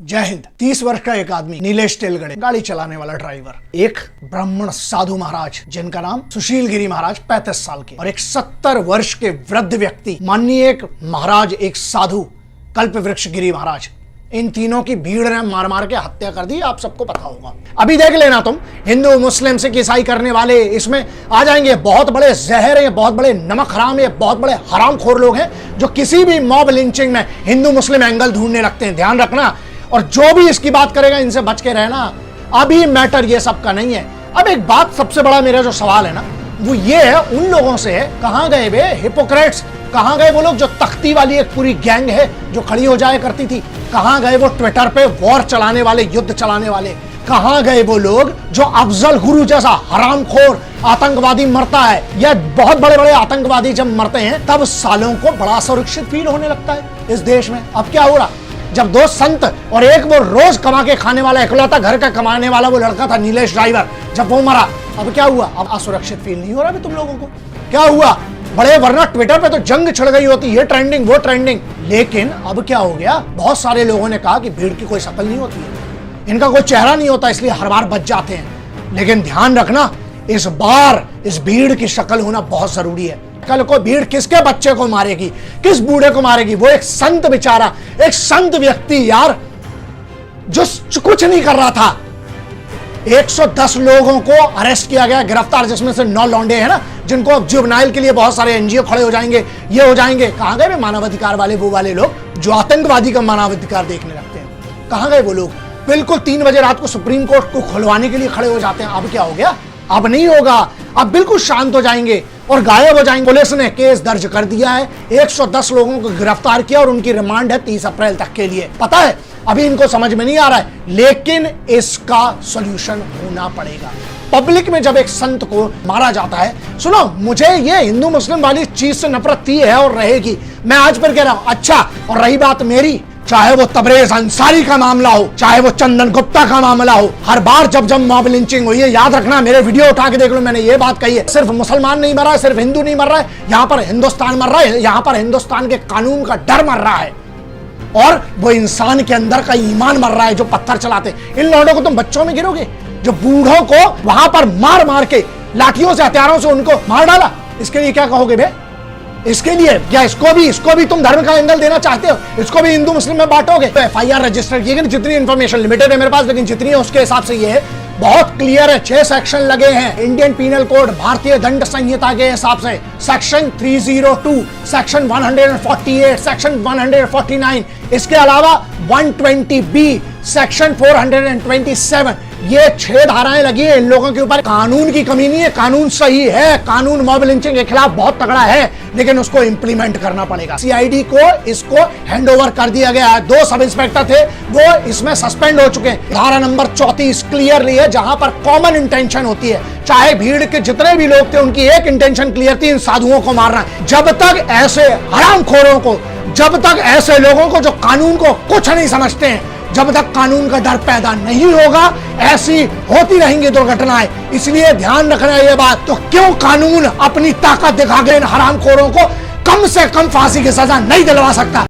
जय हिंद। 30 वर्ष का एक आदमी नीलेश तेलगड़े, गाड़ी चलाने वाला ड्राइवर, एक ब्राह्मण साधु महाराज जिनका नाम सुशील गिरी महाराज 35 साल के, और एक 70 वर्ष के वृद्ध व्यक्ति माननीय एक महाराज, एक साधु कल्प वृक्ष गिरी महाराज, इन तीनों की भीड़ ने मार मार के हत्या कर दी। आप सबको पता होगा। अभी देख लेना तुम, हिंदू मुस्लिम सिख ईसाई करने वाले इसमें आ जाएंगे। बहुत बड़े जहर है, बहुत बड़े नमक हराम है, बहुत बड़े हरामखोर लोग हैं जो किसी भी मॉब लिंचिंग में हिंदू मुस्लिम एंगल ढूंढने लगते हैं। ध्यान रखना, और जो भी इसकी बात करेगा इनसे बच के रहना। अभी मैटर ये सब का नहीं है। अब एक बात, सबसे बड़ा मेरा जो सवाल है ना, वो ये है उन लोगों से, कहां गए वे हिपोक्रेट्स? कहां गए वो लोग जो तख्ती वाली एक पूरी गैंग है जो खड़ी हो जाया करती थी? कहां गए वो ट्विटर पे वॉर चलाने वाले, युद्ध चलाने वाले? कहां गए वो लोग जो अफजल गुरु जैसा हरामखोर आतंकवादी मरता है, या बहुत बड़े बड़े आतंकवादी जब मरते हैं तब सालों को बड़ा सुरक्षित फील होने लगता है इस देश में? अब क्या हो रहा? जब दो संत और एक वो रोज कमा के खाने वाला, इकलौता घर का कमाने वाला वो लड़का था नीलेश ड्राइवर, जब वो मरा, अब क्या हुआ? अब असुरक्षित फील नहीं हो रहा तुम लोगों को? क्या हुआ? बड़े, वरना ट्विटर पे तो जंग छिड़ गई होती, ये ट्रेंडिंग वो ट्रेंडिंग। लेकिन अब क्या हो गया? बहुत सारे लोगों ने कहा कि भीड़ की कोई शक्ल नहीं होती है, इनका कोई चेहरा नहीं होता, इसलिए हर बार बच जाते हैं। लेकिन ध्यान रखना, इस बार इस भीड़ की शक्ल होना बहुत जरूरी है। कल को भीड़ किसके बच्चे को मारेगी, किस बूढ़े को मारेगी? वो एक संत बेचारा, एक संत व्यक्ति यार, जो कुछ नहीं कर रहा था। 110 लोगों को अरेस्ट किया गया, गिरफ्तार, जिसमें से 9 लौंडे हैं ना, जिनको अब जुवेनाइल के लिए बहुत सारे एनजीओ खड़े हो जाएंगे, ये हो जाएंगे। कहां गए मानवाधिकार वाले, वो वाले लोग जो आतंकवादी का मानवाधिकार देखने लगते हैं? कहां गए वो लोग? बिल्कुल 3 बजे रात को सुप्रीम कोर्ट को खुलवाने के लिए खड़े हो जाते हैं। अब क्या हो गया? अब नहीं होगा, अब बिल्कुल शांत हो जाएंगे और गायब हो जाएंगे। पुलिस ने केस दर्ज कर दिया है, 110 लोगों को गिरफ्तार किया और उनकी रिमांड है 30 अप्रैल तक के लिए। पता है, अभी इनको समझ में नहीं आ रहा है, लेकिन इसका सॉल्यूशन होना पड़ेगा। पब्लिक में जब एक संत को मारा जाता है, सुनो, मुझे ये हिंदू मुस्लिम वाली चीज से नफरत थी है और रहेगी। मैं आज पर कह रहा हूं, अच्छा, और रही बात मेरी, चाहे वो तबरेज अंसारी का मामला हो, चाहे वो चंदन गुप्ता का मामला हो, हर बार जब मॉब लिंचिंग हुई है, याद रखना, मेरे वीडियो उठा के देख लो, मैंने ये बात कही है, सिर्फ मुसलमान नहीं मर रहा है, सिर्फ हिंदू नहीं मर रहा है, यहाँ पर हिंदुस्तान मर रहा है, यहाँ पर हिंदुस्तान के कानून का डर मर रहा है, और वो इंसान के अंदर का ईमान मर रहा है जो पत्थर चलाते। इन लौंडों को तुम बच्चों में गिरोगे जो बूढ़ों को वहां पर मार मार के लाठियों से, हथियारों से उनको मार डाला? इसके लिए क्या कहोगे बे? इसके लिए क्या इसको भी तुम धर्म का एंगल देना चाहते हो? इसको भी हिंदू मुस्लिम में बांटोगे? तो एफआईआर रजिस्टर की, जितनी इंफॉर्मेशन लिमिटेड है मेरे पास, लेकिन जितनी है उसके हिसाब से ये है, बहुत क्लियर है। 6 सेक्शन लगे हैं इंडियन पीनल कोड, भारतीय दंड संहिता के हिसाब से। सेक्शन 302, सेक्शन 148, सेक्शन 149, इसके अलावा 120B, सेक्शन 427, ये 6 धाराएं लगी है इन लोगों के ऊपर। कानून की कमी नहीं है, कानून सही है, कानून मॉब लिंचिंग के खिलाफ बहुत तगड़ा है, लेकिन उसको इंप्लीमेंट करना पड़ेगा। सीआईडी को इसको हैंडओवर कर दिया गया है। 2 सब इंस्पेक्टर थे, वो इसमें सस्पेंड हो चुके हैं। धारा नंबर 34 क्लियरली है, जहां पर कॉमन इंटेंशन होती है, चाहे भीड़ के जितने भी लोग थे उनकी एक इंटेंशन क्लियर थी, इन साधुओं को मारना। जब तक ऐसे हरामखोरों को, जब तक ऐसे लोगों को जो कानून को कुछ नहीं समझते हैं, जब तक कानून का डर पैदा नहीं होगा, ऐसी होती रहेंगी दुर्घटनाएं। इसलिए ध्यान रखना ये बात। तो क्यों कानून अपनी ताकत दिखा के इन हरामखोरों को कम से कम फांसी की सजा नहीं दिलवा सकता?